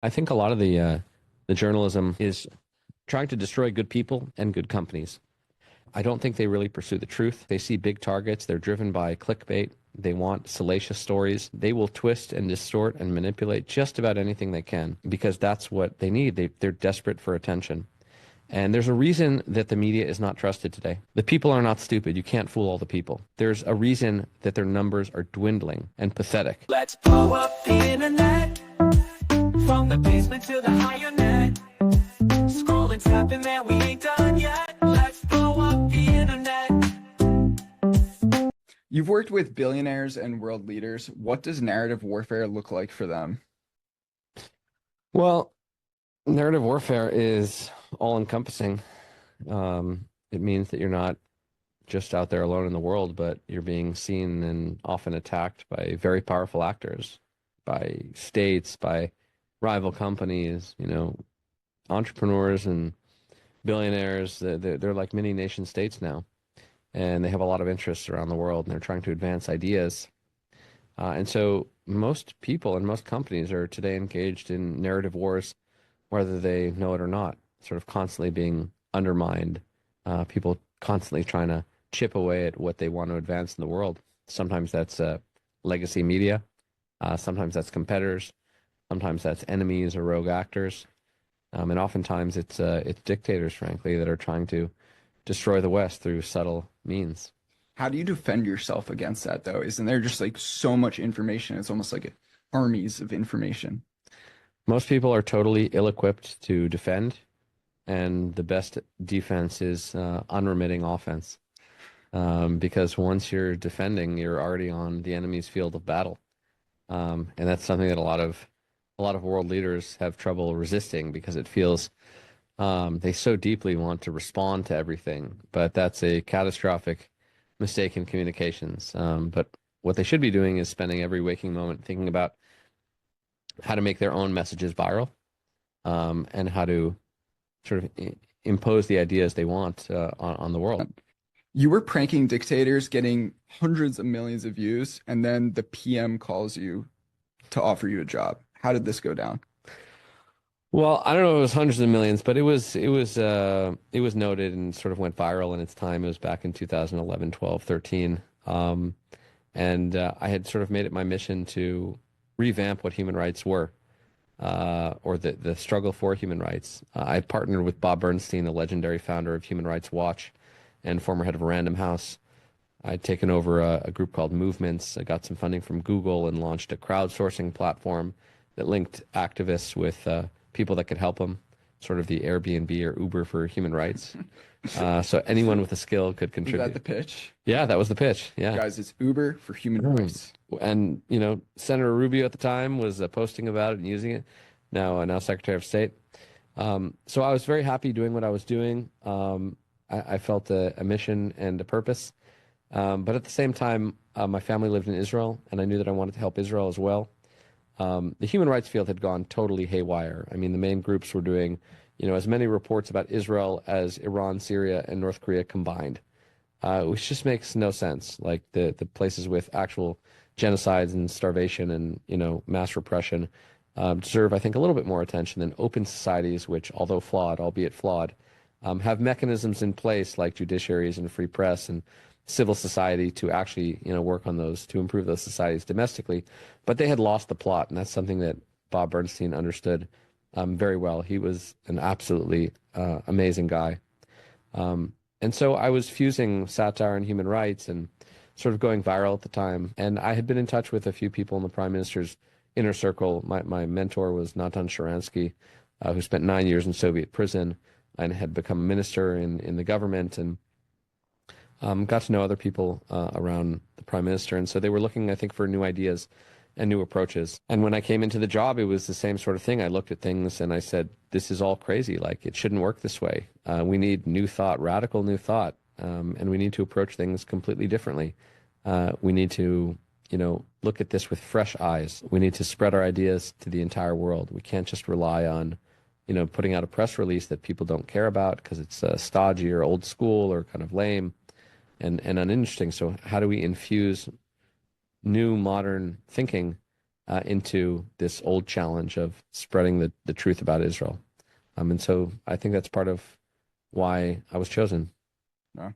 I think a lot of the journalism is trying to destroy good people and good companies. I don't think they really pursue the truth. They see big targets. They're driven by clickbait. They want salacious stories. They will twist and distort and manipulate just about anything they can because that's what they need. They're desperate for attention. And there's a reason that the media is not trusted today. The people are not stupid. You can't fool all the people. There's a reason that their numbers are dwindling and pathetic. Let's blow up the internet, from the basement to the higher net. Scrolling, tapping, man, we ain't done yet. Let's blow up the internet. You've worked with billionaires and world leaders. What does narrative warfare look like for them? Well, narrative warfare is all-encompassing. It means that you're not just out there alone in the world, but you're being seen and often attacked by very powerful actors, by states, by rival companies, entrepreneurs and billionaires. They're like mini nation states now, and they have a lot of interests around the world, and they're trying to advance ideas. And so most people and most companies are today engaged in narrative wars, whether they know it or not, sort of constantly being undermined, people constantly trying to chip away at what they want to advance in the world. Sometimes that's legacy media, sometimes that's competitors, sometimes that's enemies or rogue actors, and oftentimes it's dictators, frankly, that are trying to destroy the West through subtle means. How do you defend yourself against that, though? Isn't there just like so much information? It's almost like armies of information. Most people are totally ill-equipped to defend, and the best defense is unremitting offense. Because once you're defending, you're already on the enemy's field of battle, and that's something that a lot of world leaders have trouble resisting because it feels they so deeply want to respond to everything, but that's a catastrophic mistake in communications. But what they should be doing is spending every waking moment thinking about how to make their own messages viral, and how to sort of impose the ideas they want on the world. You were pranking dictators, getting hundreds of millions of views, and then the PM calls you to offer you a job. How did this go down? Well, I don't know if it was hundreds of millions, but it was noted and sort of went viral in its time. It was back in 2011, 12, 13. And I had sort of made it my mission to revamp what human rights were, or the struggle for human rights. I partnered with Bob Bernstein, the legendary founder of Human Rights Watch and former head of Random House. I'd taken over a group called Movements. I got some funding from Google and launched a crowdsourcing platform that linked activists with people that could help them, sort of the Airbnb or Uber for human rights. So anyone with a skill could Was contribute. that the pitch? Yeah, that was the pitch. Yeah. Guys, it's Uber for human rights. And, Senator Rubio at the time was posting about it and using it. Now Secretary of State. So I was very happy doing what I was doing. I felt a mission and a purpose. But at the same time, my family lived in Israel, and I knew that I wanted to help Israel as well. The human rights field had gone totally haywire. I mean, the main groups were doing, as many reports about Israel as Iran, Syria, and North Korea combined, which just makes no sense. Like the places with actual genocides and starvation and, mass repression deserve, I think, a little bit more attention than open societies, which, although flawed, albeit flawed, have mechanisms in place like judiciaries and free press and civil society to actually, work on those, to improve those societies domestically. But they had lost the plot, and that's something that Bob Bernstein understood very well. He was an absolutely amazing guy. And so I was fusing satire and human rights and sort of going viral at the time. And I had been in touch with a few people in the prime minister's inner circle. My mentor was Natan Sharansky, who spent 9 years in Soviet prison and had become a minister in the government, and got to know other people around the prime minister. And so they were looking, I think, for new ideas and new approaches. And when I came into the job, it was the same sort of thing. I looked at things and I said, this is all crazy. Like, it shouldn't work this way. We need new thought, radical new thought. And we need to approach things completely differently. We need to, look at this with fresh eyes. We need to spread our ideas to the entire world. We can't just rely on, putting out a press release that people don't care about because it's stodgy or old school or kind of lame and uninteresting. So how do we infuse new modern thinking into this old challenge of spreading the truth about Israel. And so I think that's part of why I was chosen. No.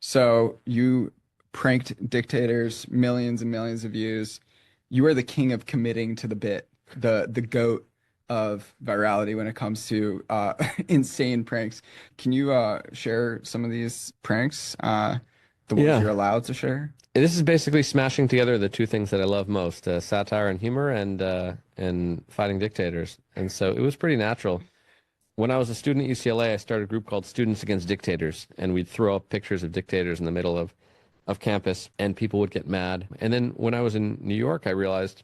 So you pranked dictators, millions and millions of views. You are the king of committing to the bit, the goat of virality when it comes to insane pranks. Can you share some of these pranks, the ones Yeah. you're allowed to share? This is basically smashing together the two things that I love most, satire and humor and fighting dictators. And so it was pretty natural. When I was a student at UCLA, I started a group called Students Against Dictators, and we'd throw up pictures of dictators in the middle of campus, and people would get mad. And then when I was in New York, I realized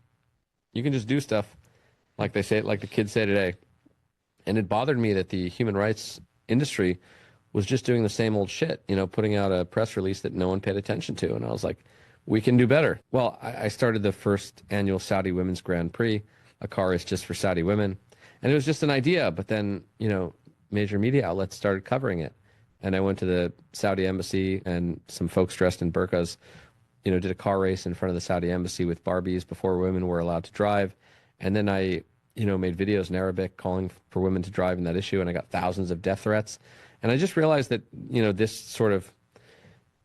you can just do stuff like they say, like the kids say today. And it bothered me that the human rights industry was just doing the same old shit, putting out a press release that no one paid attention to. And I was like, we can do better. Well, I started the first annual Saudi Women's Grand Prix. A car is just for Saudi women. And it was just an idea, but then, major media outlets started covering it. And I went to the Saudi embassy, and some folks dressed in burqas, did a car race in front of the Saudi embassy with Barbies before women were allowed to drive. And then I, made videos in Arabic calling for women to drive in that issue, and I got thousands of death threats. And I just realized that,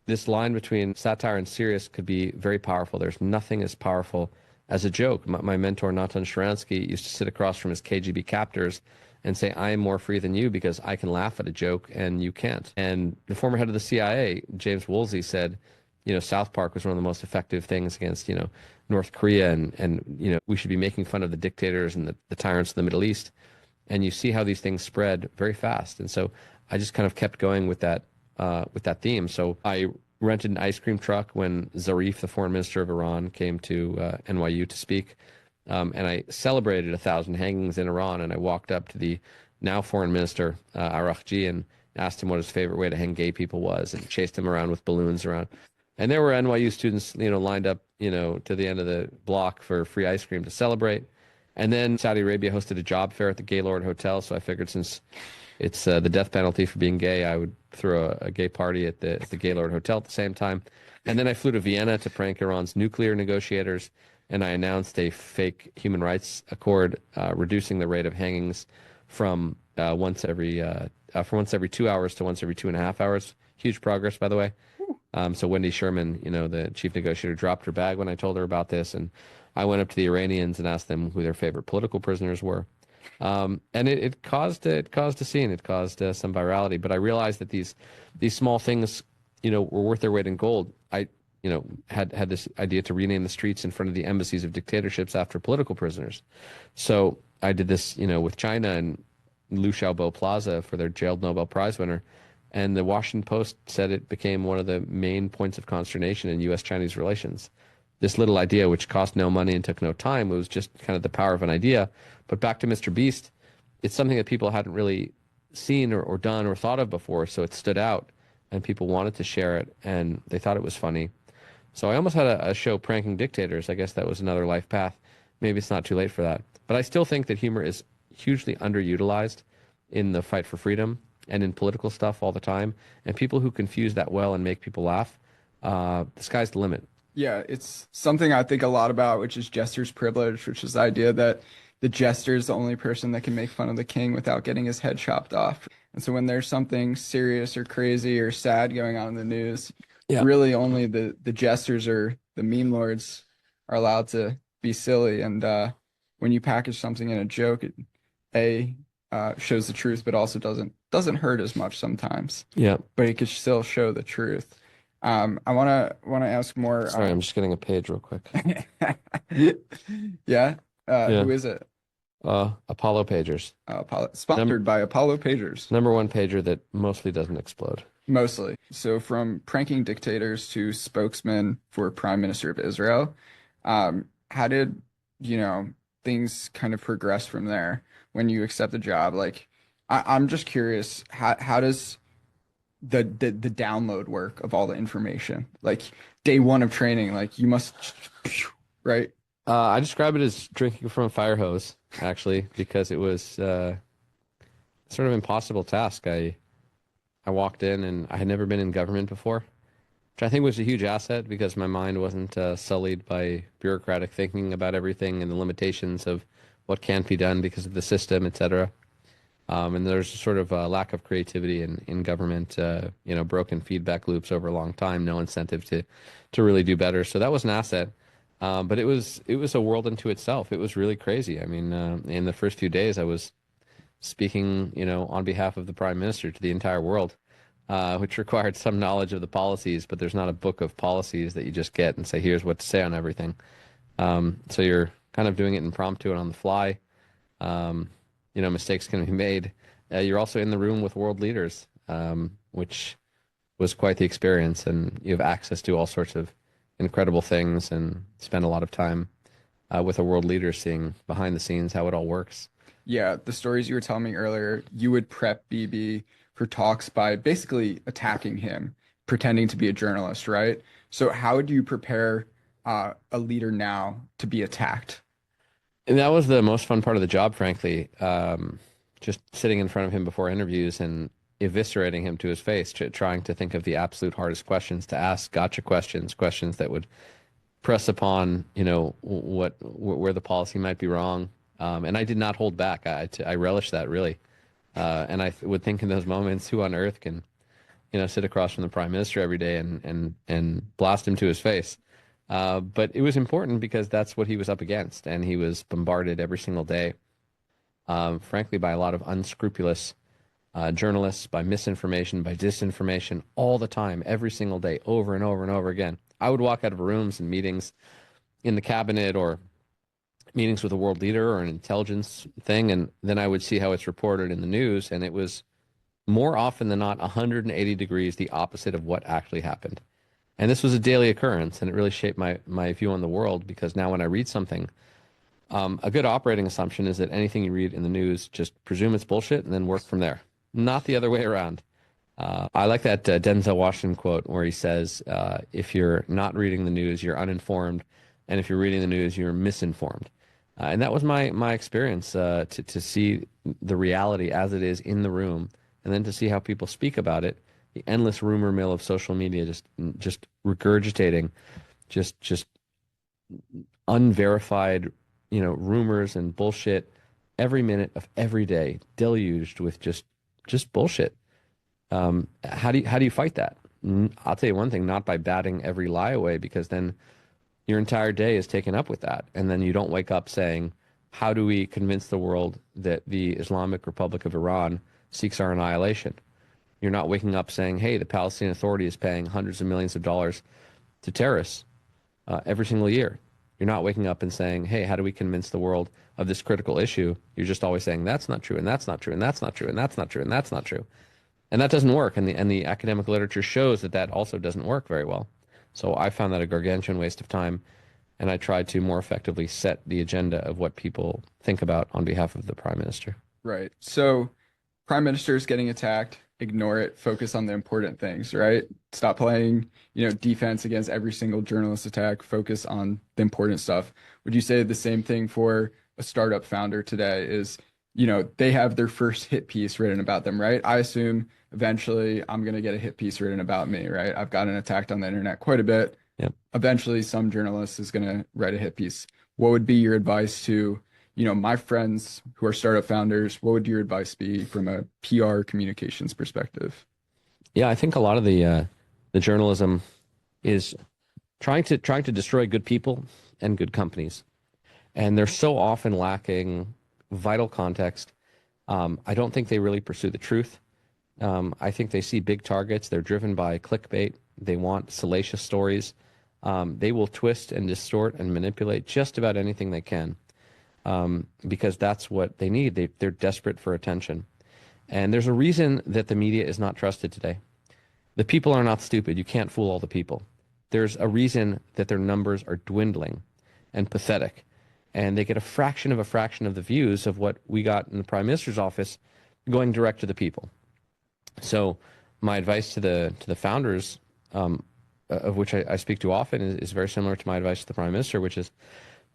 this line between satire and serious could be very powerful. There's nothing as powerful as a joke. My mentor, Natan Sharansky, used to sit across from his KGB captors and say, I am more free than you because I can laugh at a joke and you can't. And the former head of the CIA, James Woolsey, said, South Park was one of the most effective things against, North Korea, and we should be making fun of the dictators and the tyrants of the Middle East. And you see how these things spread very fast. And so I just kind of kept going with that theme. So I rented an ice cream truck when Zarif, the foreign minister of Iran, came to NYU to speak. And I celebrated 1,000 hangings in Iran. And I walked up to the now foreign minister, Arakji, and asked him what his favorite way to hang gay people was, and chased him around with balloons around. And there were NYU students, lined up, to the end of the block for free ice cream to celebrate. And then Saudi Arabia hosted a job fair at the Gaylord Hotel. So I figured, since it's the death penalty for being gay, I would throw a gay party at the Gaylord Hotel at the same time. And then I flew to Vienna to prank Iran's nuclear negotiators, and I announced a fake human rights accord reducing the rate of hangings from once every 2 hours to once every 2.5 hours. Huge progress, by the way. So Wendy Sherman, the chief negotiator, dropped her bag when I told her about this, and I went up to the Iranians and asked them who their favorite political prisoners were. And it caused a scene. It caused some virality. But I realized that these small things, were worth their weight in gold. I, had this idea to rename the streets in front of the embassies of dictatorships after political prisoners. So I did this, with China and Liu Xiaobo Plaza for their jailed Nobel Prize winner. And the Washington Post said it became one of the main points of consternation in U.S.-Chinese relations. This little idea, which cost no money and took no time, was just kind of the power of an idea. But back to Mr. Beast, it's something that people hadn't really seen or done or thought of before, so it stood out, and people wanted to share it, and they thought it was funny. So I almost had a show pranking dictators. I guess that was another life path. Maybe it's not too late for that. But I still think that humor is hugely underutilized in the fight for freedom and in political stuff all the time. And people who confuse that well and make people laugh, the sky's the limit. Yeah, it's something I think a lot about, which is jester's privilege, which is the idea that the jester is the only person that can make fun of the king without getting his head chopped off. And so when there's something serious or crazy or sad going on in the news, really only the jesters or the meme lords are allowed to be silly. And when you package something in a joke, it shows the truth, but also doesn't hurt as much sometimes. Yeah. But it could still show the truth. I wanna ask more. Sorry, I'm just getting a page real quick. Yeah. Yeah. Who is it? Apollo pagers. Sponsored by Apollo Pagers. #1 pager that mostly doesn't explode. Mostly. So from pranking dictators to spokesman for Prime Minister of Israel, how did, things kind of progress from there when you accept the job? Like, I'm just curious, how does the download work of all the information? Like day one of training, like you must, right? I describe it as drinking from a fire hose, actually, because it was sort of impossible task. I walked in and I had never been in government before. which I think was a huge asset because my mind wasn't sullied by bureaucratic thinking about everything and the limitations of what can't be done because of the system, etc. And there's sort of a lack of creativity in government, broken feedback loops over a long time, no incentive to really do better. So that was an asset. But it was a world unto itself. It was really crazy. I mean, in the first few days, I was speaking, on behalf of the prime minister to the entire world, which required some knowledge of the policies, but there's not a book of policies that you just get and say, here's what to say on everything. So you're kind of doing it impromptu and on the fly. Mistakes can be made. You're also in the room with world leaders, which was quite the experience. And you have access to all sorts of incredible things and spend a lot of time with a world leader seeing behind the scenes how it all works. Yeah, the stories you were telling me earlier, you would prep BB for talks by basically attacking him, pretending to be a journalist, right? So how do you prepare a leader now to be attacked? And that was the most fun part of the job, frankly. Just sitting in front of him before interviews and eviscerating him to his face, trying to think of the absolute hardest questions to ask, gotcha questions, questions that would press upon, where the policy might be wrong. And I did not hold back. I relish that really. And I would think in those moments, who on earth can, sit across from the prime minister every day and blast him to his face. But it was important because that's what he was up against, and he was bombarded every single day, frankly, by a lot of unscrupulous journalists, by misinformation, by disinformation, all the time, every single day, over and over and over again. I would walk out of rooms and meetings in the cabinet or meetings with a world leader or an intelligence thing, and then I would see how it's reported in the news, and it was more often than not 180 degrees the opposite of what actually happened. And this was a daily occurrence, and it really shaped my view on the world, because now when I read something, a good operating assumption is that anything you read in the news, just presume it's bullshit and then work from there, not the other way around. I like that Denzel Washington quote where he says, if you're not reading the news, you're uninformed, and if you're reading the news, you're misinformed. And that was my experience, to see the reality as it is in the room, and then to see how people speak about it. The endless rumor mill of social media, just regurgitating, just unverified, rumors and bullshit every minute of every day, deluged with just bullshit. How do you fight that? I'll tell you one thing: not by batting every lie away, because then your entire day is taken up with that, and then you don't wake up saying, "How do we convince the world that the Islamic Republic of Iran seeks our annihilation?" You're not waking up saying, hey, the Palestinian Authority is paying hundreds of millions of dollars to terrorists every single year. You're not waking up and saying, hey, how do we convince the world of this critical issue? You're just always saying, that's not true, and that's not true, and that's not true, and that's not true, and that's not true. And that doesn't work, and the academic literature shows that also doesn't work very well. So I found that a gargantuan waste of time, and I tried to more effectively set the agenda of what people think about on behalf of the prime minister. Right. So prime minister is getting attacked. Ignore it, focus on the important things, right? Stop playing, defense against every single journalist attack, focus on the important stuff. Would you say the same thing for a startup founder today is, they have their first hit piece written about them, right? I assume eventually I'm going to get a hit piece written about me, right? I've gotten attacked on the internet quite a bit. Yep. Eventually some journalist is going to write a hit piece. What would be your advice to my friends who are startup founders? What would your advice be from a PR communications perspective? Yeah, I think a lot of the journalism is trying to destroy good people and good companies, and they're so often lacking vital context. I don't think they really pursue the truth. I think they see big targets. They're driven by clickbait. They want salacious stories. They will twist and distort and manipulate just about anything they can. Because that's what they need. They're desperate for attention. And there's a reason that the media is not trusted today. The people are not stupid. You can't fool all the people. There's a reason that their numbers are dwindling and pathetic. And they get a fraction of the views of what we got in the prime minister's office going direct to the people. So my advice to the founders, of which I speak to often, is very similar to my advice to the prime minister, which is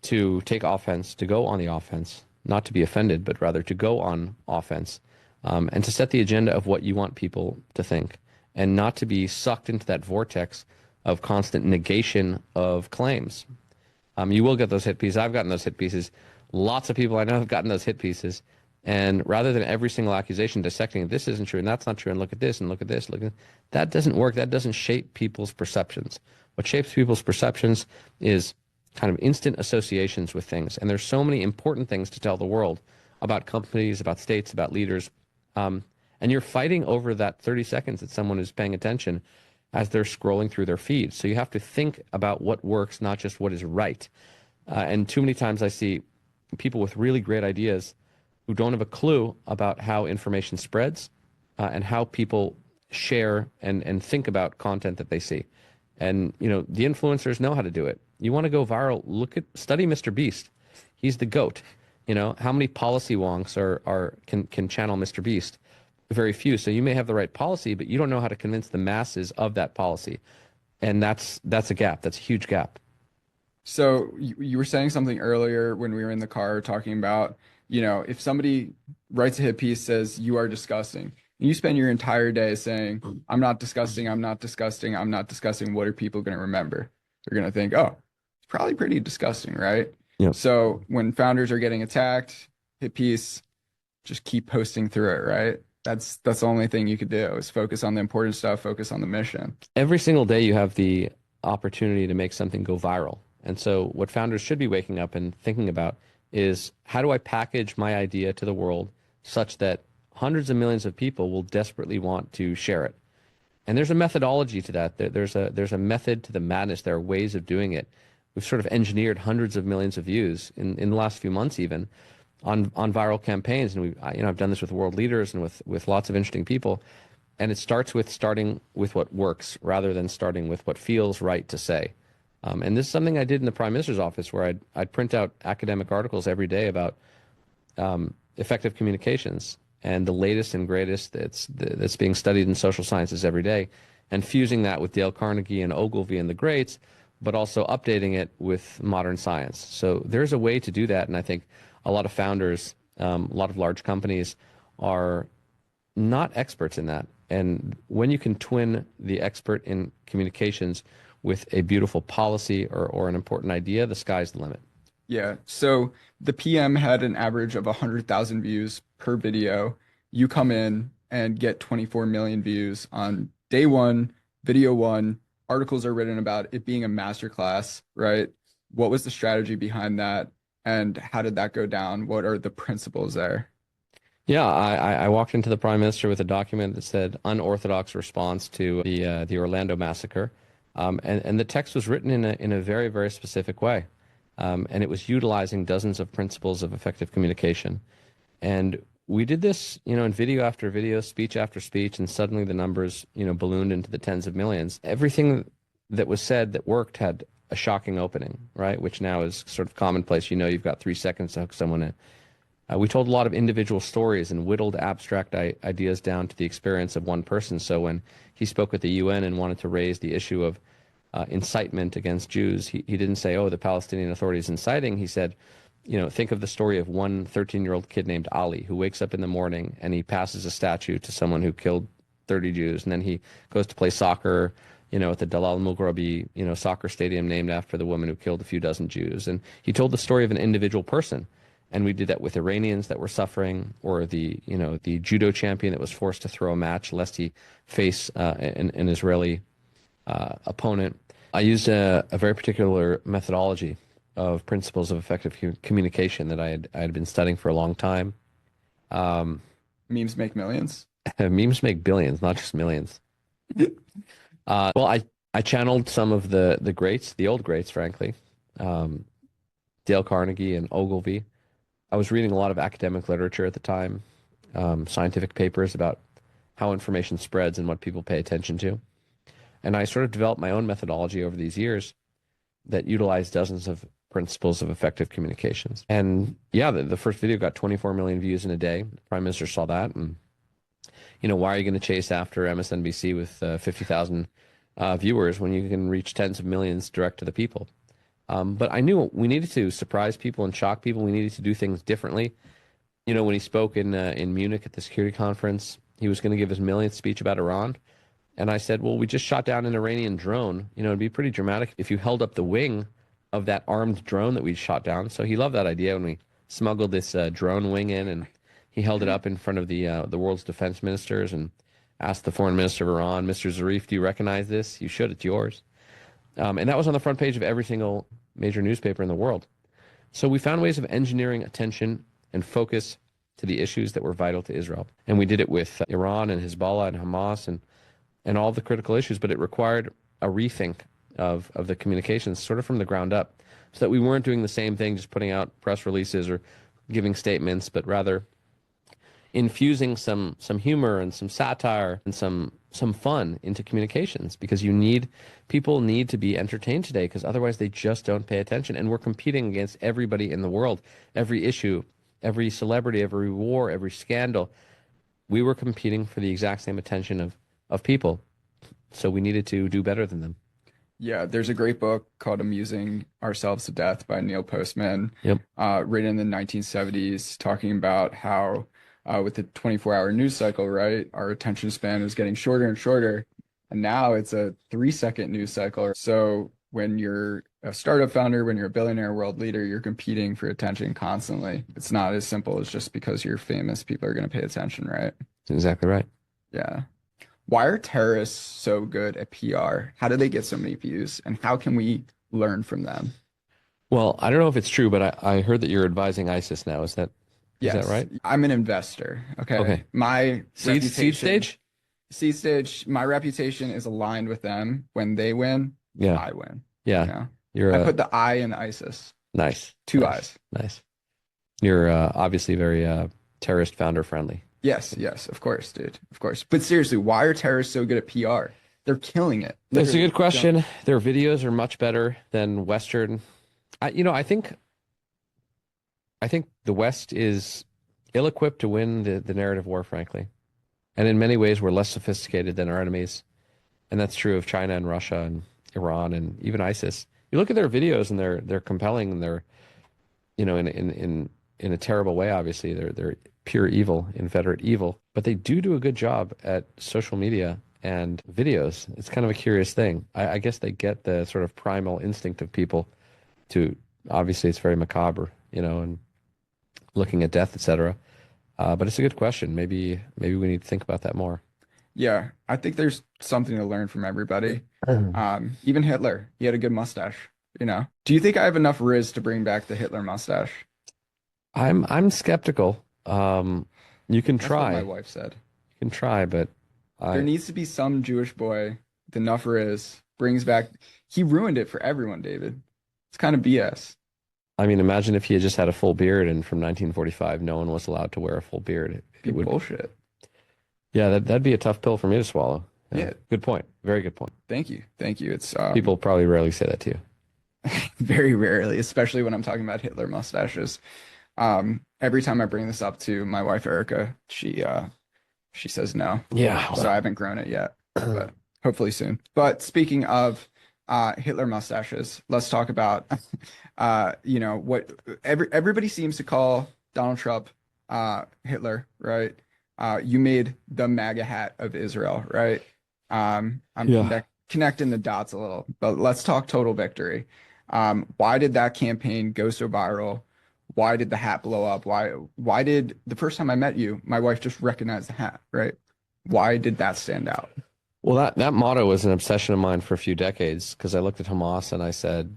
to take offense, to go on the offense, not to be offended, but rather to go on offense, and to set the agenda of what you want people to think, and not to be sucked into that vortex of constant negation of claims. You will get those hit pieces. I've gotten those hit pieces. Lots of people I know have gotten those hit pieces. And rather than every single accusation dissecting, this isn't true and that's not true, and look at this and look at this, look at that doesn't work. That doesn't shape people's perceptions. What shapes people's perceptions is kind of instant associations with things. And there's so many important things to tell the world about companies, about states, about leaders. And you're fighting over that 30 seconds that someone is paying attention as they're scrolling through their feed. So you have to think about what works, not just what is right. And too many times I see people with really great ideas who don't have a clue about how information spreads and how people share and think about content that they see. And, you know, the influencers know how to do it. You want to go viral, study Mr. Beast. He's the GOAT. You know, how many policy wonks can channel Mr. Beast? Very few. So you may have the right policy, but you don't know how to convince the masses of that policy. And that's a gap. That's a huge gap. So you were saying something earlier when we were in the car talking about, you know, if somebody writes a hit piece, says you are disgusting, and you spend your entire day saying, I'm not disgusting, I'm not disgusting, I'm not disgusting, what are people going to remember? They're going to think, oh, it's probably pretty disgusting, right? Yeah. So when founders are getting attacked, hit piece, just keep posting through it, right? That's the only thing you could do is focus on the important stuff, focus on the mission. Every single day you have the opportunity to make something go viral. And so what founders should be waking up and thinking about is, how do I package my idea to the world such that hundreds of millions of people will desperately want to share it? And there's a methodology to that. There's a method to the madness. There are ways of doing it. We've sort of engineered hundreds of millions of views in the last few months even on viral campaigns. And I've done this with world leaders and with lots of interesting people. And it starts with starting with what works rather than starting with what feels right to say. And this is something I did in the Prime Minister's office, where I'd print out academic articles every day about effective communications and the latest and greatest that's being studied in social sciences every day, and fusing that with Dale Carnegie and Ogilvy and the greats, but also updating it with modern science. So there's a way to do that, and I think a lot of founders, a lot of large companies are not experts in that. And when you can twin the expert in communications with a beautiful policy or an important idea, the sky's the limit. Yeah. So the PM had an average of 100,000 views per video. You come in and get 24 million views on day one, video one. Articles are written about it being a masterclass, right? What was the strategy behind that? And how did that go down? What are the principles there? Yeah, I walked into the Prime Minister with a document that said unorthodox response to the Orlando massacre. And the text was written in a very, very specific way. And it was utilizing dozens of principles of effective communication. And we did this, in video after video, speech after speech, and suddenly the numbers, ballooned into the tens of millions. Everything that was said that worked had a shocking opening, right? Which now is sort of commonplace. You've got 3 seconds to hook someone in. We told a lot of individual stories and whittled abstract ideas down to the experience of one person. So when he spoke at the UN and wanted to raise the issue of incitement against Jews, he didn't say, oh, the Palestinian Authority is inciting. He said, think of the story of one 13-year-old kid named Ali who wakes up in the morning and he passes a statue to someone who killed 30 Jews. And then he goes to play soccer, at the Dalal Mughrabi, soccer stadium named after the woman who killed a few dozen Jews. And he told the story of an individual person. And we did that with Iranians that were suffering, or the judo champion that was forced to throw a match lest he face an Israeli opponent. I used a very particular methodology of principles of effective communication that I had been studying for a long time. Memes make millions. Memes make billions, not just millions. Well, I channeled some of the greats, the old greats, frankly, Dale Carnegie and Ogilvy. I was reading a lot of academic literature at the time, scientific papers about how information spreads and what people pay attention to. And I sort of developed my own methodology over these years that utilized dozens of principles of effective communications. And yeah, the first video got 24 million views in a day. The Prime Minister saw that. And, why are you going to chase after MSNBC with 50,000 viewers when you can reach tens of millions direct to the people? But I knew we needed to surprise people and shock people. We needed to do things differently. When he spoke in Munich at the security conference, he was going to give his millionth speech about Iran. And I said, well, we just shot down an Iranian drone. You know, it'd be pretty dramatic if you held up the wing of that armed drone that we shot down. So he loved that idea when we smuggled this drone wing in, and he held it up in front of the world's defense ministers and asked the foreign minister of Iran, Mr. Zarif, do you recognize this? You should. It's yours. And that was on the front page of every single major newspaper in the world. So we found ways of engineering attention and focus to the issues that were vital to Israel. And we did it with Iran and Hezbollah and Hamas and all the critical issues, but it required a rethink of the communications sort of from the ground up, so that we weren't doing the same thing, just putting out press releases or giving statements, but rather infusing some humor and some satire and some fun into communications, because people need to be entertained today, because otherwise they just don't pay attention. And we're competing against everybody in the world, every issue, every celebrity, every war, every scandal. We were competing for the exact same attention of people. So we needed to do better than them. Yeah, there's a great book called Amusing Ourselves to Death by Neil Postman, Yep. written in the 1970s, talking about how with the 24-hour news cycle, right, our attention span is getting shorter and shorter, and now it's a 3-second news cycle. So when you're a startup founder, when you're a billionaire world leader, you're competing for attention constantly. It's not as simple as just because you're famous, people are going to pay attention, right? That's exactly right. Yeah. Why are terrorists so good at PR? How do they get so many views? And how can we learn from them? Well, I don't know if it's true, but I heard that you're advising ISIS now. Is that Yes, right? I'm an investor. Okay. Okay. My Seed reputation, stage? seed stage, my reputation is aligned with them. When they win, Yeah. I win. Yeah. You know? You're I put the I in ISIS. nice. Two Nice. I's. Nice. You're obviously very terrorist founder friendly. Yes, of course, dude. Of course. But seriously, why are terrorists so good at PR? They're killing it. That's a Literally. good question. Their videos are much better than Western. I think the West is ill-equipped to win the narrative war, frankly. And in many ways, we're less sophisticated than our enemies. And that's true of China and Russia and Iran and even ISIS. You look at their videos and they're compelling, and they're, in a terrible way, obviously. They're pure evil, inveterate evil. But they do a good job at social media and videos. It's kind of a curious thing. I guess they get the sort of primal instinct of people to, obviously it's very macabre, and looking at death, etc. But it's a good question. Maybe we need to think about that more. Yeah, I think there's something to learn from everybody. Even Hitler, he had a good mustache, Do you think I have enough riz to bring back the Hitler mustache? I'm skeptical. You can That's try. what my wife said. You can try, but There needs to be some Jewish boy with enough riz, brings back. He ruined it for everyone, David. It's kind of BS. I mean, imagine if he had just had a full beard, and from 1945, no one was allowed to wear a full beard. It would bullshit. Yeah, that'd be a tough pill for me to swallow. Yeah. Good point. Very good point. Thank you. It's People probably rarely say that to you. very rarely, especially when I'm talking about Hitler mustaches. Every time I bring this up to my wife Erica, she says no. Yeah. So I haven't grown it yet, but hopefully soon. But speaking of Hitler mustaches, let's talk about what everybody seems to call Donald Trump Hitler, right? You made the MAGA hat of Israel, right? I'm connecting the dots a little, but let's talk total victory. Why did that campaign go so viral? Why did the hat blow up? Why did the first time I met you, my wife just recognized the hat, right? Why did that stand out? Well, that motto was an obsession of mine for a few decades, because I looked at Hamas and I said,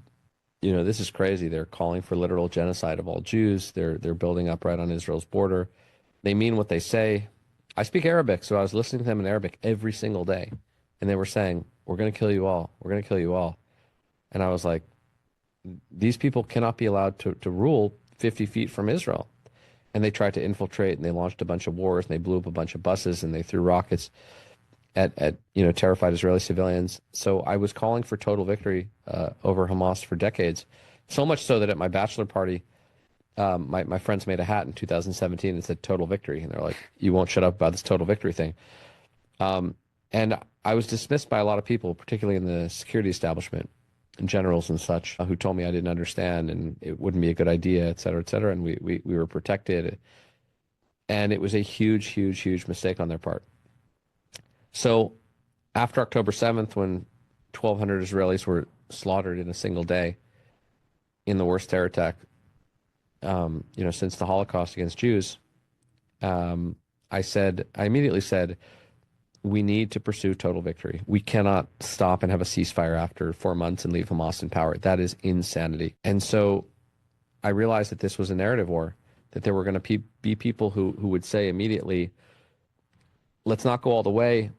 this is crazy. They're calling for literal genocide of all Jews. They're building up right on Israel's border. They mean what they say. I speak Arabic, so I was listening to them in Arabic every single day. And they were saying, we're going to kill you all. We're going to kill you all. And I was like, these people cannot be allowed to rule 50 feet from Israel. And they tried to infiltrate, and they launched a bunch of wars, and they blew up a bunch of buses, and they threw rockets at terrified Israeli civilians. So I was calling for total victory over Hamas for decades. So much so that at my bachelor party, my friends made a hat in 2017 and said total victory. And they're like, you won't shut up about this total victory thing. And I was dismissed by a lot of people, particularly in the security establishment and generals and such, who told me I didn't understand and it wouldn't be a good idea, et cetera, et cetera. And we were protected. And it was a huge, huge, huge mistake on their part. So after October 7th, when 1,200 Israelis were slaughtered in a single day in the worst terror attack, since the Holocaust against Jews, I immediately said, we need to pursue total victory. We cannot stop and have a ceasefire after 4 months and leave Hamas in power. That is insanity. And so I realized that this was a narrative war, that there were going to be people who would say immediately, let's not go all the way.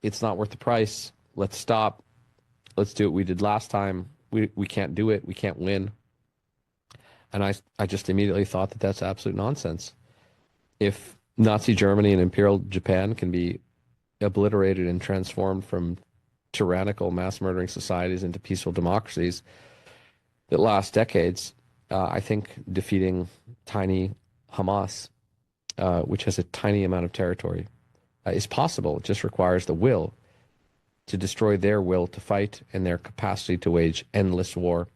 It's not worth the price. Let's stop. Let's do what we did last time. We can't do it. We can't win. And I just immediately thought that that's absolute nonsense. If Nazi Germany and Imperial Japan can be obliterated and transformed from tyrannical mass murdering societies into peaceful democracies that last decades, I think defeating tiny Hamas, which has a tiny amount of territory, is possible. It just requires the will to destroy their will to fight and their capacity to wage endless war.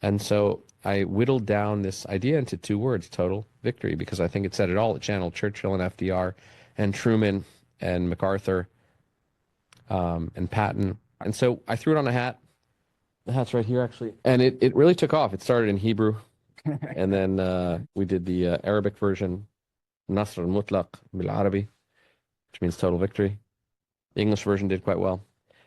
And so I whittled down this idea into 2 words, total victory, because I think it said it all. It channeled Churchill and FDR and Truman and MacArthur and Patton. And so I threw it on a hat. The hat's right here, actually. And it really took off. It started in Hebrew. And then we did the Arabic version, Nasr al-Mutlaq bil-Arabi, which means total victory. The English version did quite well.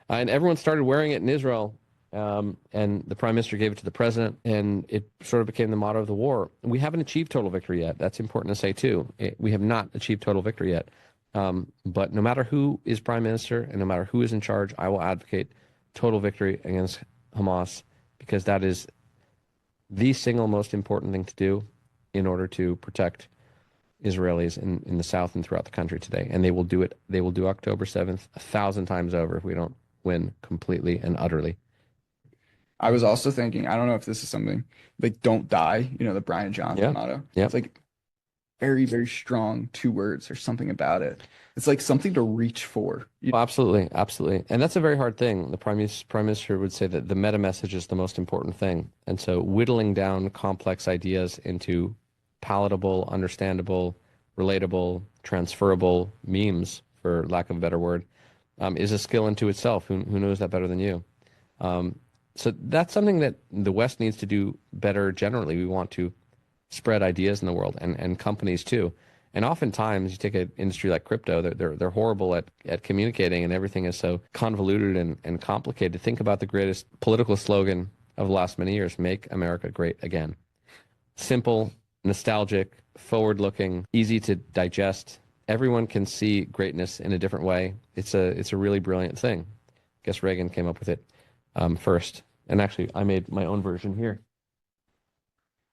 And everyone started wearing it in Israel. And the prime minister gave it to the president, and it sort of became the motto of the war. We haven't achieved total victory yet. That's important to say, too. We have not achieved total victory yet. But no matter who is prime minister and no matter who is in charge, I will advocate total victory against Hamas, because that is the single most important thing to do in order to protect Israelis in the South and throughout the country today. And they will do it. They will do October 7th 1,000 times over if we don't win completely and utterly. I was also thinking, I don't know if this is something like "Don't die," the Brian Johnson motto. Yeah. It's like very, very strong 2 words or something about it. It's like something to reach for. Absolutely, absolutely. And that's a very hard thing. The prime minister would say that the meta message is the most important thing. And so whittling down complex ideas into palatable, understandable, relatable, transferable memes, for lack of a better word, is a skill unto itself. Who knows that better than you? So that's something that the West needs to do better generally. We want to spread ideas in the world, and companies too. And oftentimes, you take an industry like crypto, they're horrible at communicating, and everything is so convoluted and complicated. Think about the greatest political slogan of the last many years: "Make America Great Again." Simple, nostalgic, forward-looking, easy to digest. Everyone can see greatness in a different way. It's a really brilliant thing. I guess Reagan came up with it first. And actually, I made my own version here,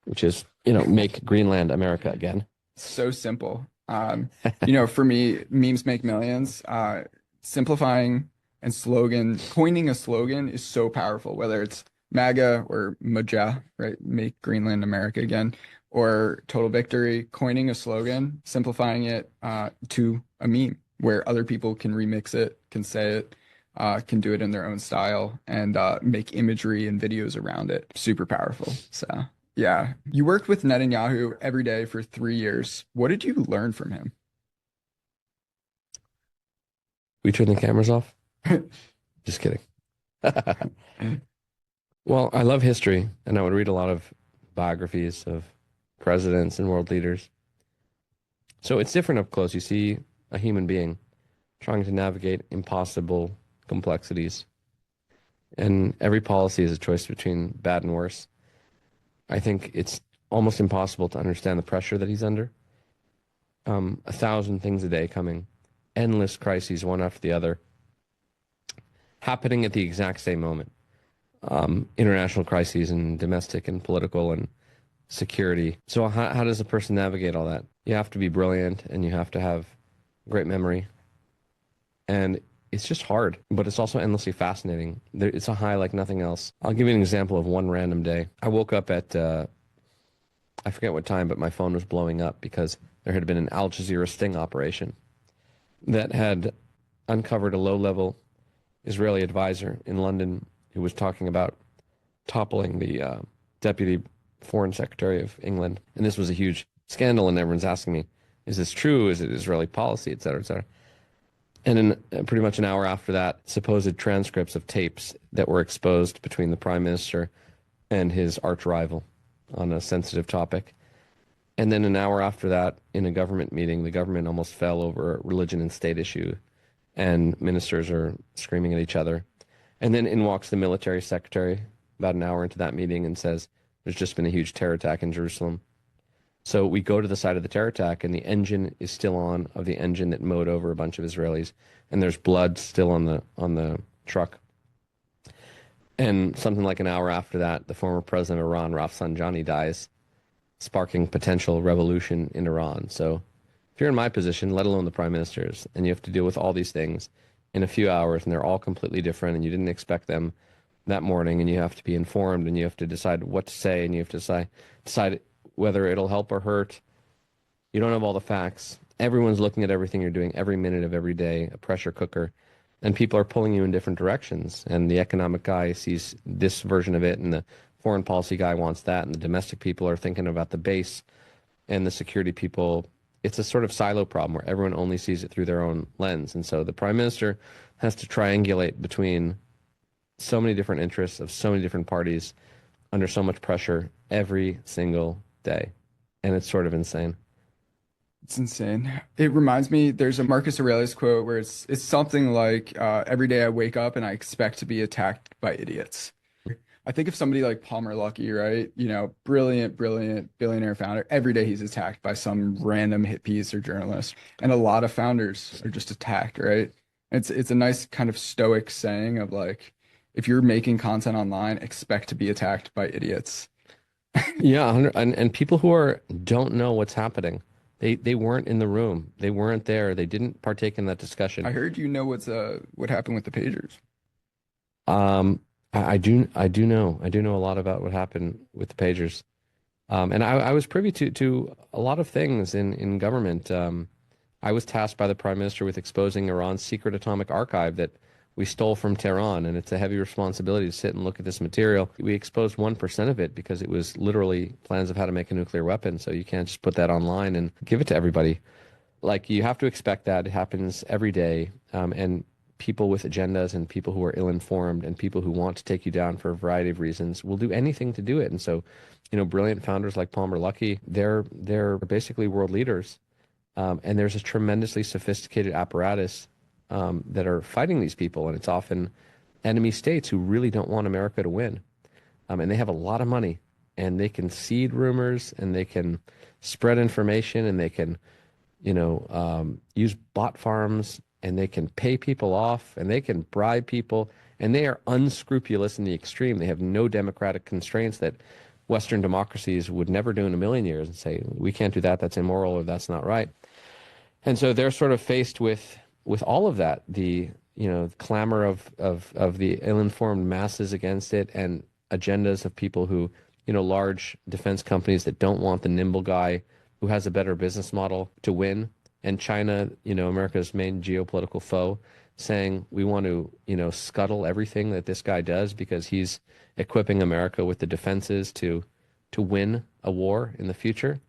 which is, "Make Greenland America Again." So simple. For me, memes make millions. Simplifying and coining a slogan is so powerful, whether it's MAGA or MAJA, right? Make Greenland America Again, or total victory. Coining a slogan, simplifying it to a meme where other people can remix it, can say it, can do it in their own style, and make imagery and videos around it. Super powerful. So yeah. You worked with Netanyahu every day for 3 years. What did you learn from him? We turn the cameras off? Just kidding. Well, I love history, and I would read a lot of biographies of presidents and world leaders. So it's different up close. You see a human being trying to navigate impossible complexities. And every policy is a choice between bad and worse. I think it's almost impossible to understand the pressure that he's under. 1,000 things a day coming, endless crises, one after the other, happening at the exact same moment. International crises and domestic and political and security. So how does a person navigate all that? You have to be brilliant, and you have to have great memory. And it's just hard, but it's also endlessly fascinating. It's a high like nothing else. I'll give you an example of one random day. I woke up at, I forget what time, but my phone was blowing up because there had been an Al Jazeera sting operation that had uncovered a low-level Israeli advisor in London who was talking about toppling the deputy foreign secretary of England. And this was a huge scandal, and everyone's asking me, is this true? Is it Israeli policy, et cetera, et cetera? And in pretty much an hour after that, supposed transcripts of tapes that were exposed between the prime minister and his arch rival on a sensitive topic. And then an hour after that, in a government meeting, the government almost fell over a religion and state issue, and ministers are screaming at each other. And then in walks the military secretary about an hour into that meeting and says, there's just been a huge terror attack in Jerusalem. So we go to the site of the terror attack, and the engine is still on of the engine that mowed over a bunch of Israelis, and there's blood still on the truck. And something like an hour after that, the former president of Iran, Rafsanjani, dies, sparking potential revolution in Iran. So if you're in my position, let alone the prime minister's, and you have to deal with all these things in a few hours, and they're all completely different, and you didn't expect them that morning, and you have to be informed, and you have to decide what to say, and you have to decide whether it'll help or hurt. You don't have all the facts. Everyone's looking at everything you're doing every minute of every day, a pressure cooker, and people are pulling you in different directions. And the economic guy sees this version of it, and the foreign policy guy wants that, and the domestic people are thinking about the base, and the security people. It's a sort of silo problem where everyone only sees it through their own lens. And so the prime minister has to triangulate between so many different interests of so many different parties under so much pressure every single day. And it's sort of insane. It's insane. It reminds me, there's a Marcus Aurelius quote where it's something like, every day I wake up and I expect to be attacked by idiots. I think of somebody like Palmer Luckey, right? You know, brilliant billionaire founder. Every day he's attacked by some random hit piece or journalist. And a lot of founders are just attacked, right? It's a nice kind of stoic saying of like, if you're making content online, expect to be attacked by idiots. Yeah, and people who don't know what's happening. They weren't in the room. They weren't there. They didn't partake in that discussion. I heard you know what happened with the pagers. I do know a lot about what happened with the pagers. And I was privy to a lot of things in government. I was tasked by the prime minister with exposing Iran's secret atomic archive that we stole from Tehran, and it's a heavy responsibility to sit and look at this material. We exposed 1% of it because it was literally plans of how to make a nuclear weapon, so you can't just put that online and give it to everybody. Like, you have to expect that. It happens every day, and people with agendas and people who are ill-informed and people who want to take you down for a variety of reasons will do anything to do it. And so, you know, brilliant founders like Palmer Luckey, they're basically world leaders, and there's a tremendously sophisticated apparatus that are fighting these people, and it's often enemy states who really don't want America to win. And they have a lot of money, and they can seed rumors, and they can spread information, and they can, use bot farms, and they can pay people off, and they can bribe people, and they are unscrupulous in the extreme. They have no democratic constraints that Western democracies would never do in a million years, and say, we can't do that, that's immoral, or that's not right. And so they're sort of faced with all of that, the clamor of the ill-informed masses against it, and agendas of people who, large defense companies that don't want the nimble guy who has a better business model to win, and China, America's main geopolitical foe, saying we want to, scuttle everything that this guy does because he's equipping America with the defenses to win a war in the future.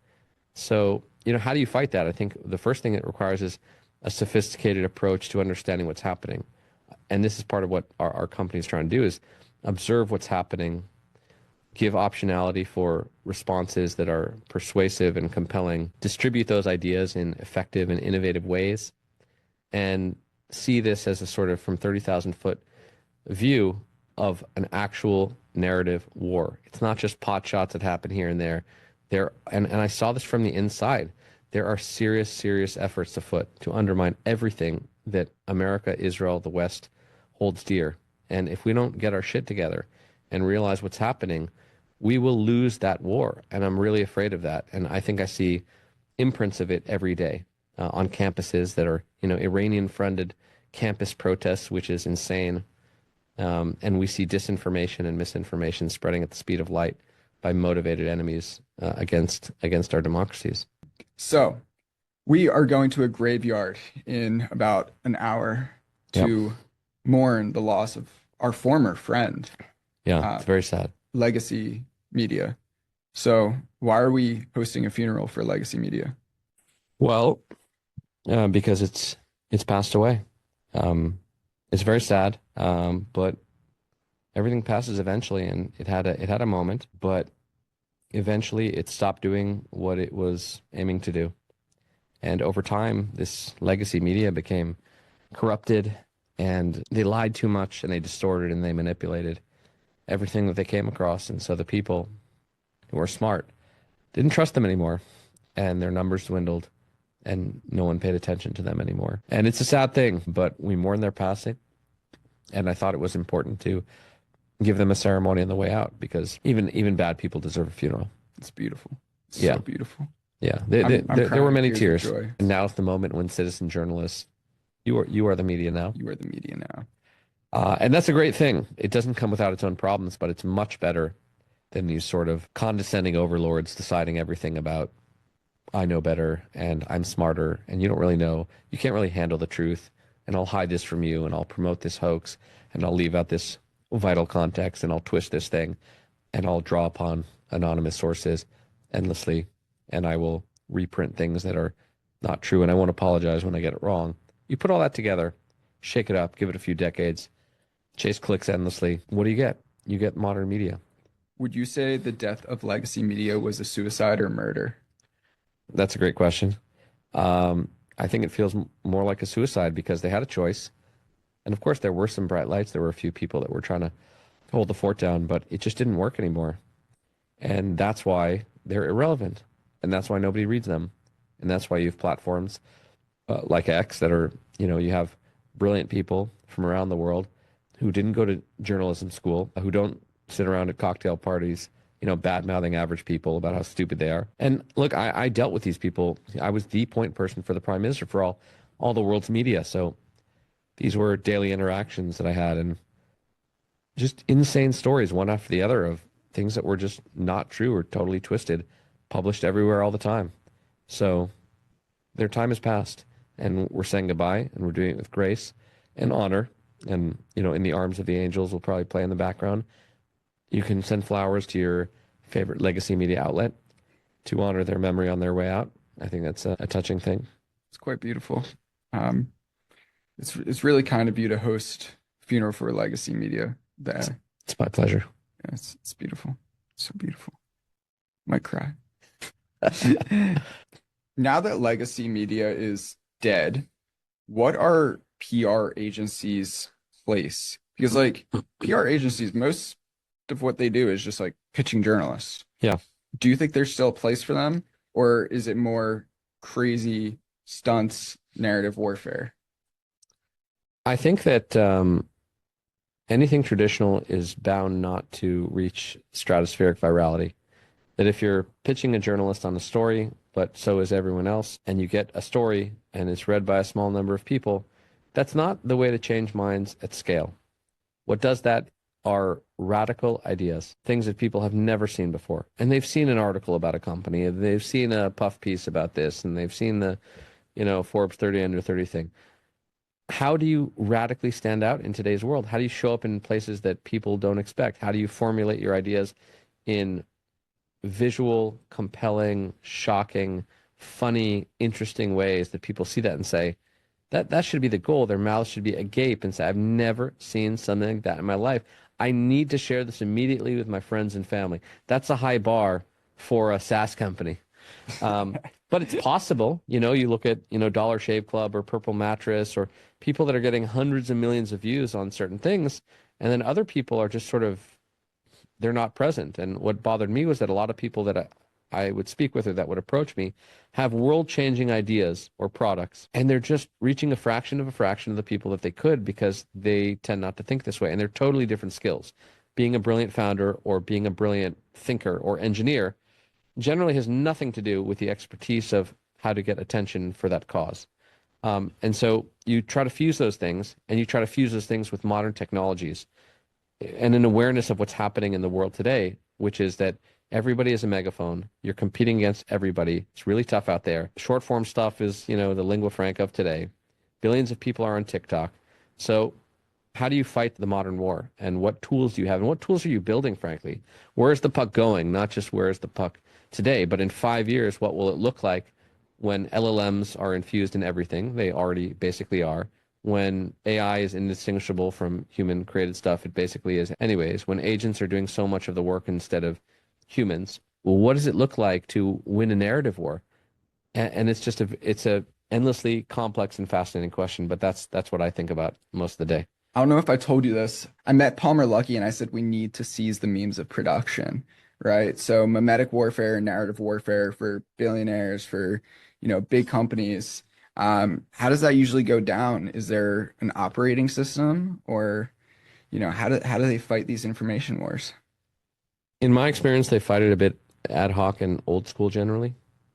So, how do you fight that? I think the first thing it requires is a sophisticated approach to understanding what's happening. And this is part of what our company is trying to do, is observe what's happening, give optionality for responses that are persuasive and compelling, distribute those ideas in effective and innovative ways, and see this as a sort of from 30,000-foot view of an actual narrative war. It's not just pot shots that happen here and there. And I saw this from the inside. There are serious efforts afoot to undermine everything that America, Israel, the West holds dear. And if we don't get our shit together and realize what's happening, we will lose that war. And I'm really afraid of that. And I think I see imprints of it every day on campuses that are, Iranian-funded campus protests, which is insane. And we see disinformation and misinformation spreading at the speed of light by motivated enemies against our democracies. So we are going to a graveyard in about an hour to mourn the loss of our former friend. Yeah, it's very sad. Legacy Media. So why are we hosting a funeral for Legacy Media? Well, because it's passed away. It's very sad, but everything passes eventually, and it had a moment, but eventually it stopped doing what it was aiming to do. And over time, this legacy media became corrupted, and they lied too much, and they distorted and they manipulated everything that they came across. And so the people who were smart didn't trust them anymore, and their numbers dwindled, and no one paid attention to them anymore. And it's a sad thing, but we mourn their passing. And I thought it was important to give them a ceremony on the way out, because even bad people deserve a funeral. It's beautiful. It's Yeah. so beautiful. Yeah, I'm there were crying many tears tears. of joy. And now's the moment when citizen journalists, you are the media now. You are the media now. And that's a great thing. It doesn't come without its own problems, but it's much better than these sort of condescending overlords deciding everything about, I know better and I'm smarter and you don't really know. You can't really handle the truth. And I'll hide this from you and I'll promote this hoax and I'll leave out this vital context and I'll twist this thing and I'll draw upon anonymous sources endlessly and I will reprint things that are not true and I won't apologize when I get it wrong. You put all that together, shake it up, give it a few decades, chase clicks endlessly. What do you get? You get modern media. Would you say the death of legacy media was a suicide or murder? That's a great question. I think it feels more like a suicide because they had a choice. And of course, there were some bright lights. There were a few people that were trying to hold the fort down, but it just didn't work anymore. And that's why they're irrelevant. And that's why nobody reads them. And that's why you have platforms like X that are, you have brilliant people from around the world who didn't go to journalism school, who don't sit around at cocktail parties, bad-mouthing average people about how stupid they are. And look, I dealt with these people. I was the point person for the prime minister for all the world's media. So these were daily interactions that I had and just insane stories, one after the other, of things that were just not true or totally twisted, published everywhere all the time. So their time has passed and we're saying goodbye and we're doing it with grace and honor. And, in the arms of the angels will probably play in the background. You can send flowers to your favorite legacy media outlet to honor their memory on their way out. I think that's a touching thing. It's quite beautiful. It's really kind of you to host funeral for legacy media. It's my pleasure. Yeah, it's beautiful. So beautiful. Might cry. Now that legacy media is dead, what are PR agencies' place? Because PR agencies, most of what they do is just pitching journalists. Yeah. Do you think there's still a place for them, or is it more crazy stunts, narrative warfare? I think that anything traditional is bound not to reach stratospheric virality. That if you're pitching a journalist on a story, but so is everyone else, and you get a story and it's read by a small number of people, that's not the way to change minds at scale. What does that are radical ideas, things that people have never seen before. And they've seen an article about a company, they've seen a puff piece about this, and they've seen the, Forbes 30 under 30 thing. How do you radically stand out in today's world? How do you show up in places that people don't expect? How do you formulate your ideas in visual, compelling, shocking, funny, interesting ways that people see that and say, that should be the goal. Their mouths should be agape and say, I've never seen something like that in my life. I need to share this immediately with my friends and family. That's a high bar for a SaaS company. But it's possible. You look at, Dollar Shave Club or Purple Mattress or people that are getting hundreds of millions of views on certain things. And then other people are just they're not present. And what bothered me was that a lot of people that I would speak with or that would approach me have world-changing ideas or products, and they're just reaching a fraction of the people that they could because they tend not to think this way. And they're totally different skills. Being a brilliant founder or being a brilliant thinker or engineer generally has nothing to do with the expertise of how to get attention for that cause. And so you try to fuse those things, and you try to fuse those things with modern technologies and an awareness of what's happening in the world today, which is that everybody is a megaphone. You're competing against everybody. It's really tough out there. Short form stuff is, the lingua franca of today. Billions of people are on TikTok. So how do you fight the modern war? And what tools do you have? And what tools are you building, frankly? Where's the puck going? Not just where's the puck today, but in 5 years, what will it look like when LLMs are infused in everything? They already basically are. when AI is indistinguishable from human created stuff, it basically is anyways, when agents are doing so much of the work instead of humans, well, what does it look like to win a narrative war? And it's just it's a endlessly complex and fascinating question, but that's what I think about most of the day. I don't know if I told you this. I met Palmer Luckey and I said we need to seize the means of production, right? So mimetic warfare, narrative warfare for billionaires, for, big companies. How does that usually go down? Is there an operating system or, how do they fight these information wars? In my experience, they fight it a bit ad hoc and old school generally.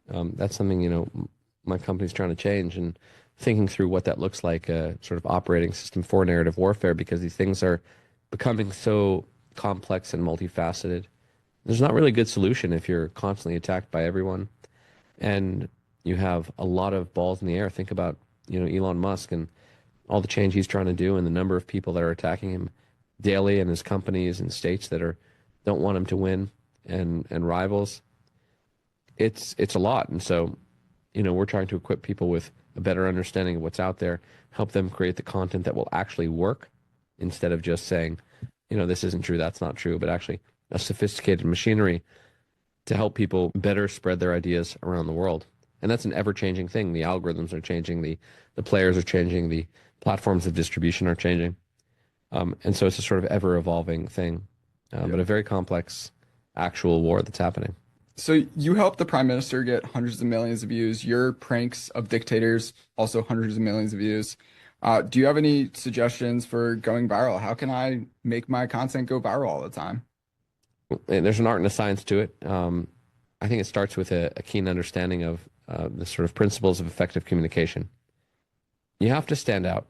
That's something, my company's trying to change and thinking through what that looks like, a sort of operating system for narrative warfare, because these things are becoming so complex and multifaceted. There's not really a good solution if you're constantly attacked by everyone and you have a lot of balls in the air. Think about, Elon Musk and all the change he's trying to do and the number of people that are attacking him daily and his companies and states that don't want him to win and rivals. It's a lot. And so, we're trying to equip people with a better understanding of what's out there, help them create the content that will actually work instead of just saying, this isn't true, that's not true, but actually a sophisticated machinery to help people better spread their ideas around the world. And that's an ever-changing thing. The algorithms are changing, the players are changing, the platforms of distribution are changing. And so it's a sort of ever-evolving thing, but a very complex actual war that's happening. So you helped the prime minister get hundreds of millions of views. Your pranks of dictators also hundreds of millions of views. Do you have any suggestions for going viral? How can I make my content go viral all the time? There's an art and a science to it. I think it starts with a keen understanding of the sort of principles of effective communication. You have to stand out.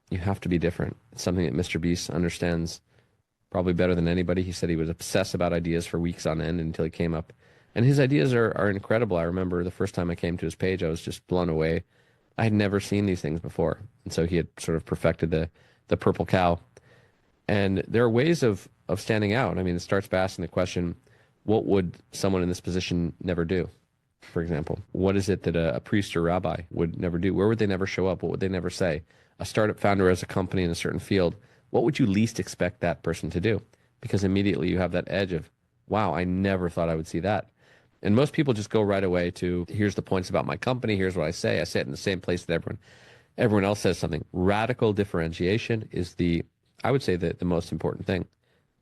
You have to be different. It's something that Mr. Beast understands probably better than anybody. He said he would obsess about ideas for weeks on end until he came up. And his ideas are incredible. I remember the first time I came to his page, I was just blown away. I had never seen these things before. And so he had sort of perfected the purple cow. And there are ways of standing out. I mean, it starts by asking the question, what would someone in this position never do? For example, what is it that a priest or rabbi would never do? Where would they never show up? What would they never say? A startup founder has a company in a certain field. What would you least expect that person to do? Because immediately you have that edge of, wow, I never thought I would see that. And most people just go right away to, here's the points about my company, here's what I say it in the same place that everyone else says something. Radical differentiation is I would say the most important thing.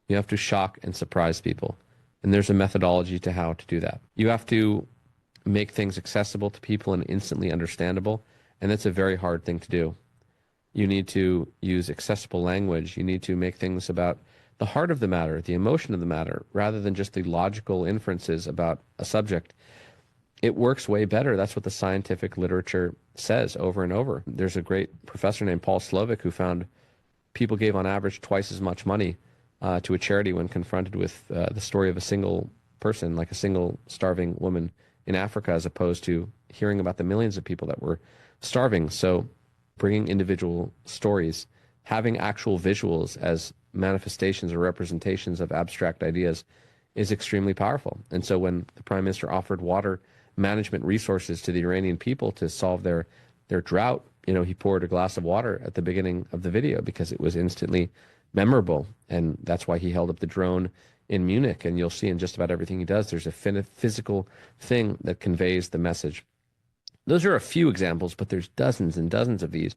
You have to shock and surprise people. And there's a methodology to how to do that. You have to make things accessible to people and instantly understandable. And that's a very hard thing to do. You need to use accessible language. You need to make things about the heart of the matter, the emotion of the matter, rather than just the logical inferences about a subject. It works way better. That's what the scientific literature says over and over. There's a great professor named Paul Slovic who found people gave on average twice as much money to a charity when confronted with the story of a single person, like a single starving woman in Africa, as opposed to hearing about the millions of people that were starving. So bringing individual stories, having actual visuals as manifestations or representations of abstract ideas is extremely powerful. And so when the prime minister offered water management resources to the Iranian people to solve their drought, he poured a glass of water at the beginning of the video because it was instantly memorable. And that's why he held up the drone in Munich. And you'll see in just about everything he does, there's a physical thing that conveys the message. Those are a few examples, but there's dozens and dozens of these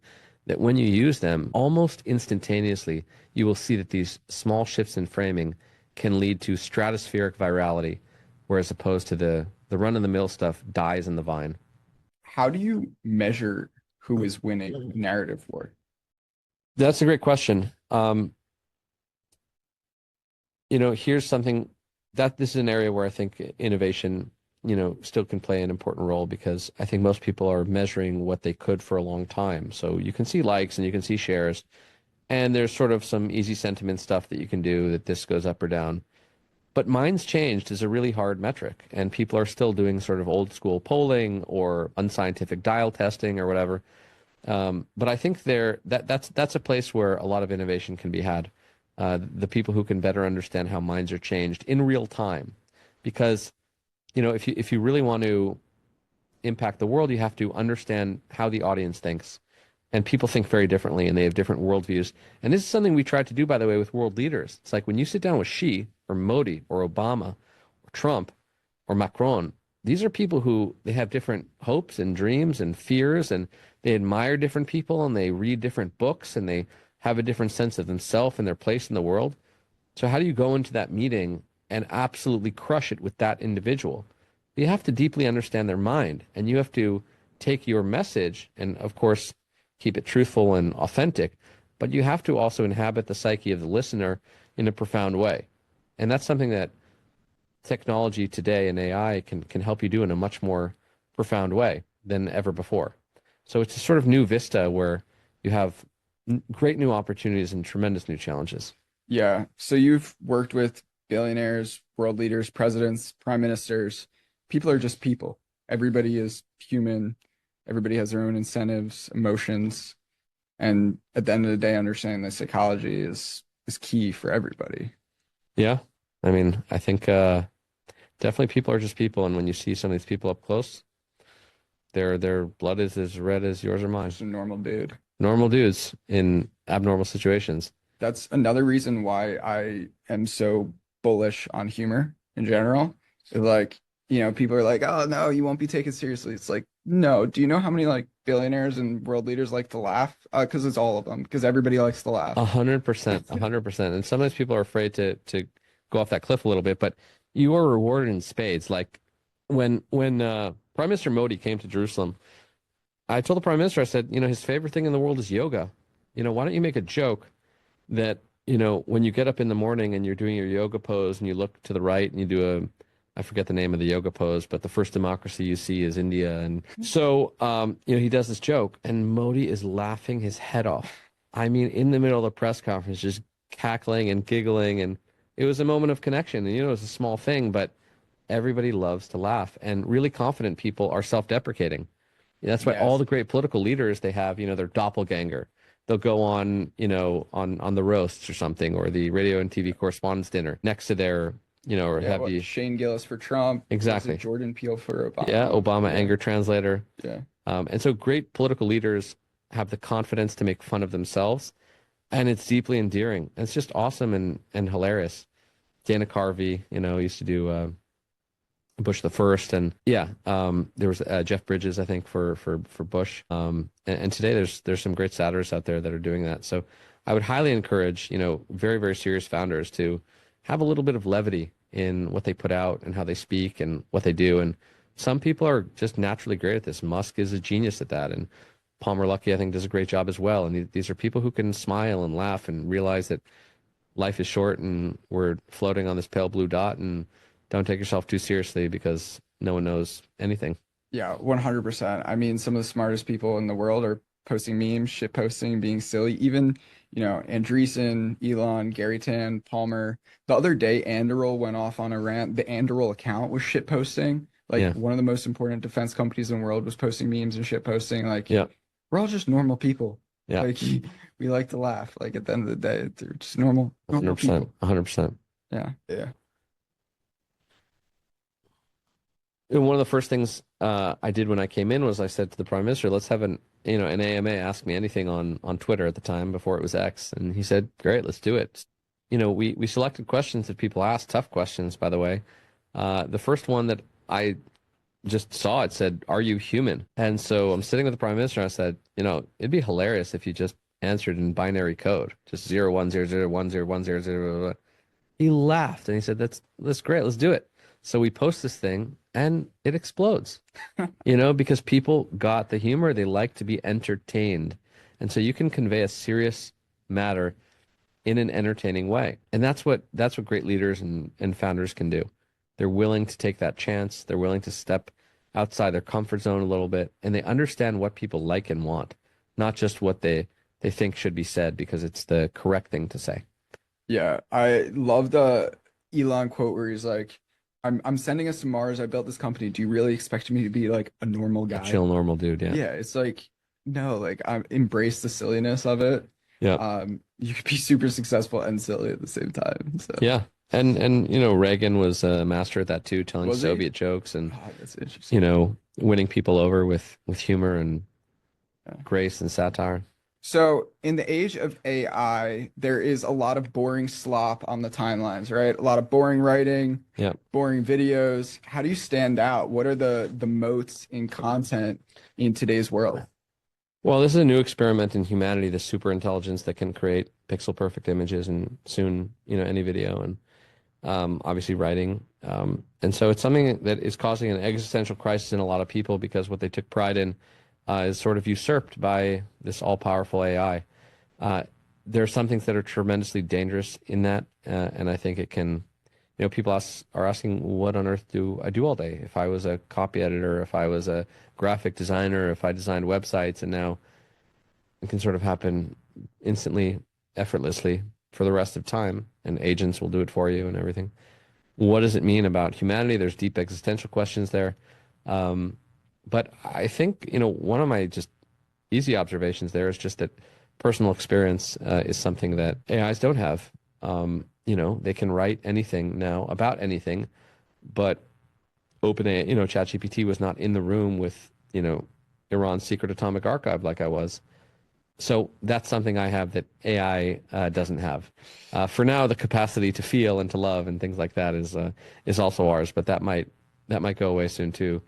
that when you use them, almost instantaneously, you will see that these small shifts in framing can lead to stratospheric virality, whereas opposed to the run-of-the-mill stuff dies in the vine. How do you measure who is winning narrative war? That's a great question. Here's something this is an area where I think innovation still can play an important role, because I think most people are measuring what they could for a long time. So you can see likes and you can see shares, and there's sort of some easy sentiment stuff that you can do that this goes up or down. But mine's changed is a really hard metric, and people are still doing sort of old school polling or unscientific dial testing or whatever. But I think that's a place where a lot of innovation can be had. The people who can better understand how minds are changed in real time, because if you really want to impact the world, you have to understand how the audience thinks and people think very differently and they have different worldviews. And this is something we tried to do, by the way, with world leaders. It's like when you sit down with Xi or Modi or Obama or Trump or Macron, these are people who they have different hopes and dreams and fears, and they admire different people and they read different books and they have a different sense of themselves and their place in the world. So how do you go into that meeting and absolutely crush it with that individual? You have to deeply understand their mind, and you have to take your message and, of course, keep it truthful and authentic, but you have to also inhabit the psyche of the listener in a profound way. And that's something that technology today and AI can help you do in a much more profound way than ever before. So it's a sort of new vista where you have great new opportunities and tremendous new challenges. Yeah. So you've worked with billionaires, world leaders, presidents, prime ministers. People are just people. Everybody is human. Everybody has their own incentives, emotions. And at the end of the day, understanding the psychology is key for everybody. Yeah. I mean, I think definitely people are just people. And when you see some of these people up close, their blood is as red as yours or mine. Just a normal dude. Normal dudes in abnormal situations. That's another reason why I am so bullish on humor in general. Like, people are like, oh no, you won't be taken seriously. It's like, no, do you know how many like billionaires and world leaders like to laugh? Because it's all of them, because everybody likes to laugh. 100%, 100%. And sometimes people are afraid to go off that cliff a little bit, but you are rewarded in spades. Like when Prime Minister Modi came to Jerusalem, I told the Prime Minister, I said, his favorite thing in the world is yoga. Why don't you make a joke that, when you get up in the morning and you're doing your yoga pose and you look to the right and you do I forget the name of the yoga pose, but the first democracy you see is India. And so, he does this joke and Modi is laughing his head off. I mean, in the middle of the press conference, just cackling and giggling. And it was a moment of connection. And, it was a small thing, but everybody loves to laugh. And really confident people are self-deprecating. That's why all the great political leaders, they have, their doppelganger. They'll go on, on the roasts or something, or the radio and TV correspondence dinner next to their, or have you Shane Gillis for Trump, exactly Jordan Peele for Obama. Yeah, Obama anger translator. Yeah. And so great political leaders have the confidence to make fun of themselves, and it's deeply endearing. And it's just awesome and hilarious. Dana Carvey, used to do Bush the First, and there was Jeff Bridges, I think, for Bush. And today there's some great satirists out there that are doing that. So I would highly encourage, very, very serious founders to have a little bit of levity in what they put out and how they speak and what they do. And some people are just naturally great at this. Musk is a genius at that, and Palmer Luckey, I think, does a great job as well. And these are people who can smile and laugh and realize that life is short and we're floating on this pale blue dot, and don't take yourself too seriously because no one knows anything. Yeah, 100%. I mean, some of the smartest people in the world are posting memes, shit posting, being silly. Even, Andreessen, Elon, Gary Tan, Palmer. The other day, Anduril went off on a rant. The Anduril account was shit posting. One of the most important defense companies in the world was posting memes and shit posting. We're all just normal people. Yeah. We like to laugh. At the end of the day, they're just normal 100%, people. 100%. Yeah. Yeah. And one of the first things I did when I came in was I said to the Prime Minister, let's have an AMA ask me anything on Twitter at the time before it was X. And he said, great, let's do it. We selected questions that people asked, tough questions, by the way. The first one that I just saw, it said, are you human? And so I'm sitting with the Prime Minister and I said, it'd be hilarious if you just answered in binary code, just 0100101010. He laughed and he said, that's great, let's do it. So we post this thing and it explodes, because people got the humor. They like to be entertained. And so you can convey a serious matter in an entertaining way. And that's what great leaders and founders can do. They're willing to take that chance. They're willing to step outside their comfort zone a little bit, and they understand what people like and want, not just what they think should be said because it's the correct thing to say. Yeah, I love the Elon quote where he's like, I'm sending us to Mars. I built this company. Do you really expect me to be like a normal guy? A chill, normal dude, yeah. Yeah, it's like, no, I embrace the silliness of it. Yeah. You could be super successful and silly at the same time. So yeah. And Reagan was a master at that too, telling Soviet jokes and that's interesting. Winning people over with humor and grace and satire. So, in the age of AI, there is a lot of boring slop on the timelines, right? A lot of boring writing, Yeah. boring videos. How do you stand out? What are the moats in content in today's world? Well, this is a new experiment in humanity, the super intelligence that can create pixel perfect images and soon, any video and obviously writing. And so it's something that is causing an existential crisis in a lot of people because what they took pride in is sort of usurped by this all-powerful AI. There are some things that are tremendously dangerous in that, and I think it can, people are asking, what on earth do I do all day? If I was a copy editor, if I was a graphic designer, if I designed websites, and now it can sort of happen instantly, effortlessly for the rest of time, and agents will do it for you and everything. What does it mean about humanity? There's deep existential questions there. But I think, one of my just easy observations there is just that personal experience is something that AIs don't have. They can write anything now about anything, but OpenAI, ChatGPT was not in the room with, Iran's secret atomic archive like I was. So that's something I have that AI doesn't have. For now, the capacity to feel and to love and things like that is also ours, but that might go away soon too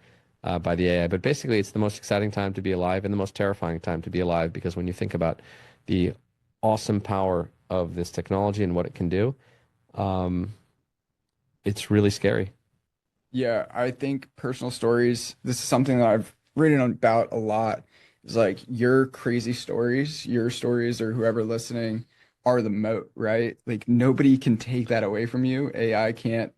by the AI. But basically, it's the most exciting time to be alive and the most terrifying time to be alive because when you think about the awesome power of this technology and what it can do, it's really scary. Yeah, I think personal stories, this is something that I've written about a lot. It's like your crazy stories, your stories, or whoever listening are the moat, right? Like nobody can take that away from you. AI can't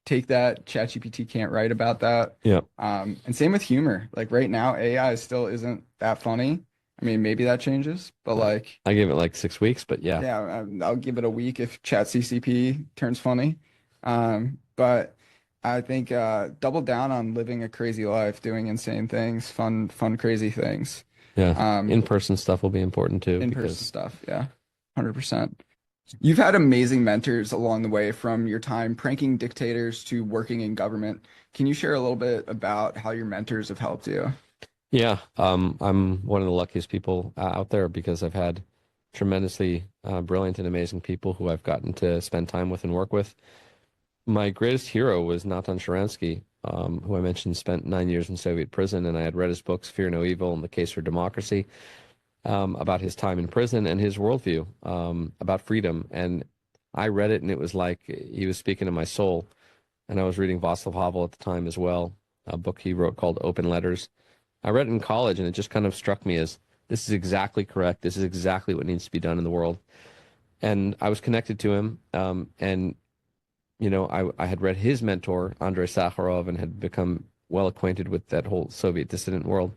take that. ChatGPT can't write about that. Yeah. And same with humor. Like right now, AI still isn't that funny. I mean, maybe that changes, but like, I gave it like 6 weeks, but yeah. yeah, I'll give it a week if ChatCCP turns funny. But I think double down on living a crazy life, doing insane things, fun, crazy things. Yeah. In-person stuff will be important too In-person because stuff, yeah, 100%. You've had amazing mentors along the way from your time pranking dictators to working in government. Can you share a little bit about how your mentors have helped you? yeah, I'm one of the luckiest people out there because I've had tremendously brilliant and amazing people who I've gotten to spend time with and work with. My greatest hero was Natan Sharansky, who I mentioned spent 9 years in Soviet prison, and I had read his books, Fear No Evil and The Case for Democracy, about his time in prison and his worldview about freedom. And I read it, and it was like he was speaking to my soul. And I was reading Václav Havel at the time as well, a book he wrote called Open Letters. I read it in college, and it just kind of struck me as this is exactly correct. This is exactly what needs to be done in the world. And I was connected to him, and I had read his mentor, Andrei Sakharov, and had become well acquainted with that whole Soviet dissident world.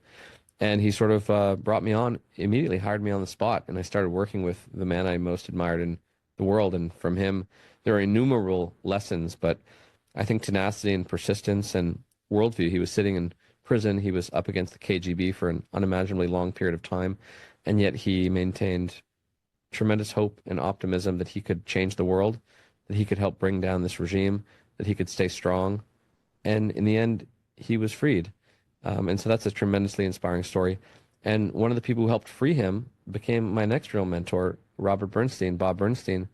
And he sort of brought me on immediately, hired me on the spot, and I started working with the man I most admired in the world. And from him, there are innumerable lessons, but I think tenacity and persistence and worldview. He was sitting in prison. He was up against the KGB for an unimaginably long period of time, and yet he maintained tremendous hope and optimism that he could change the world, that he could help bring down this regime, that he could stay strong. And in the end, he was freed. And so that's a tremendously inspiring story. And one of the people who helped free him became my next real mentor, Bob Bernstein,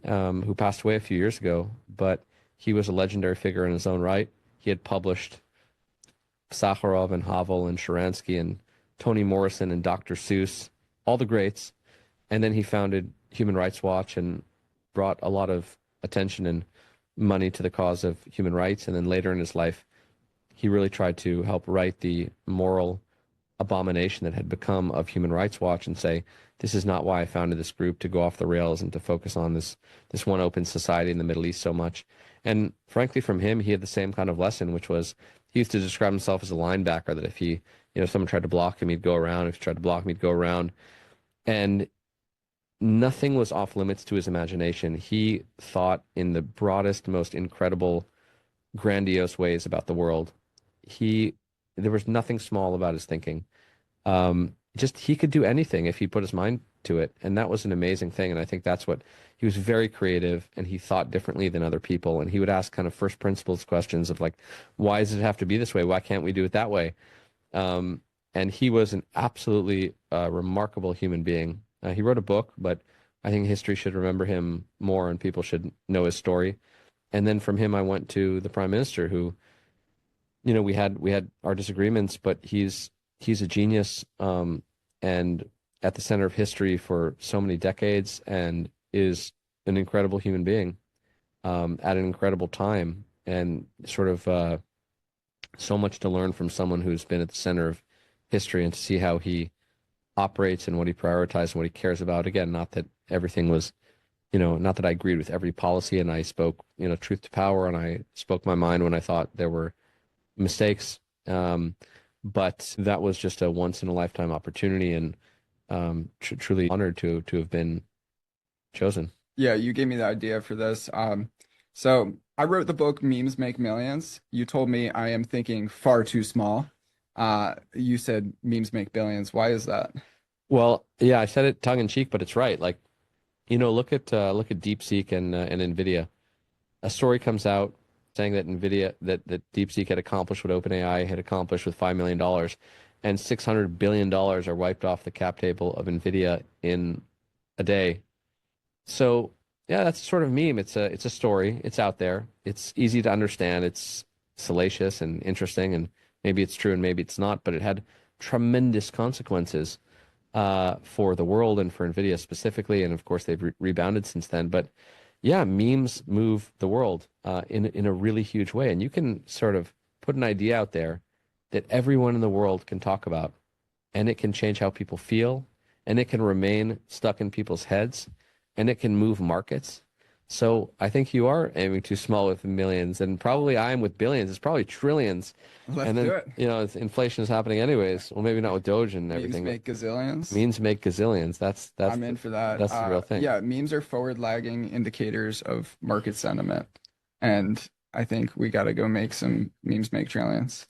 who passed away a few years ago. But he was a legendary figure in his own right. He had published Sakharov and Havel and Sharansky and Toni Morrison and Dr. Seuss, all the greats. And then he founded Human Rights Watch and brought a lot of attention and money to the cause of human rights. And then later in his life, he really tried to help right the moral abomination that had become of Human Rights Watch and say, this is not why I founded this group, to go off the rails and to focus on this one open society in the Middle East so much. And frankly, from him, he had the same kind of lesson, which was he used to describe himself as a linebacker, that if someone tried to block him, he'd go around. If he tried to block him, he'd go around. And nothing was off limits to his imagination. He thought in the broadest, most incredible, grandiose ways about the world. There was nothing small about his thinking. Just he could do anything if he put his mind to it, and that was an amazing thing. And I think that's what he was very creative, and he thought differently than other people. And he would ask kind of first principles questions of like, why does it have to be this way? Why can't we do it that way? And he was an absolutely remarkable human being. He wrote a book, but I think history should remember him more and people should know his story. And then from him, I went to the prime minister who, we had our disagreements, but he's a genius, and at the center of history for so many decades and is an incredible human being, at an incredible time and sort of so much to learn from someone who's been at the center of history and to see how he operates and what he prioritizes and what he cares about. Again, not that everything was, not that I agreed with every policy and I spoke, truth to power and I spoke my mind when I thought there were mistakes. But that was just a once in a lifetime opportunity and truly honored to have been chosen. Yeah, you gave me the idea for this. So I wrote the book Memes Make Millions. You told me I am thinking far too small. You said memes make billions. Why is that? Well, yeah, I said it tongue in cheek, but it's right. Like, look at DeepSeek and NVIDIA. A story comes out saying that NVIDIA that DeepSeek had accomplished what OpenAI had accomplished with $5 million, and $600 billion are wiped off the cap table of NVIDIA in a day. So yeah, that's a sort of meme. It's a story. It's out there. It's easy to understand. It's salacious and interesting, and maybe it's true and maybe it's not. But it had tremendous consequences for the world and for NVIDIA specifically. And of course, they've rebounded since then. But yeah, memes move the world in a really huge way. And you can sort of put an idea out there that everyone in the world can talk about, and it can change how people feel, and it can remain stuck in people's heads, and it can move markets. So I think you are aiming too small with millions, and probably I am with billions. It's probably trillions. Let's And then, do it. inflation is happening anyways. Well, maybe not with Doge and Memes everything. make gazillions. Memes make gazillions. That's I'm in for that. That's the real thing. Yeah, memes are forward-lagging indicators of market sentiment, and I think we got to go make some memes make trillions.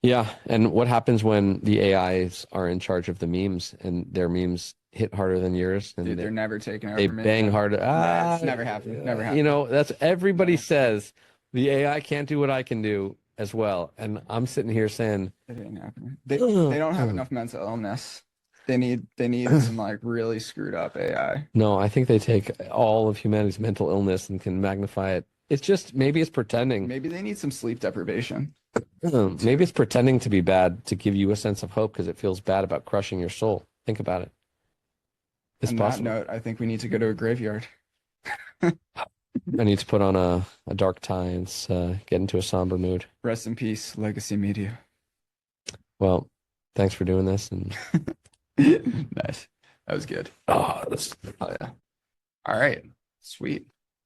Yeah, and what happens when the AIs are in charge of the memes and their memes hit harder than yours and Dude, they're never taking over they me. bang harder? Nah, it's never happened. Never happened. That's everybody says the AI can't do what I can do as well. And I'm sitting here saying It ain't happening. They don't have enough mental illness. They need some like really screwed up AI. no, I think they take all of humanity's mental illness and can magnify it. It's just maybe it's pretending. Maybe they need some sleep deprivation. Maybe it's pretending to be bad to give you a sense of hope because it feels bad about crushing your soul. Think about it. It's On possible. that note, I think we need to go to a graveyard. I need to put on a dark tie and get into a somber mood. Rest in peace, Legacy Media. Well, thanks for doing this. And Nice. That was good. oh, Oh yeah. All right. Sweet.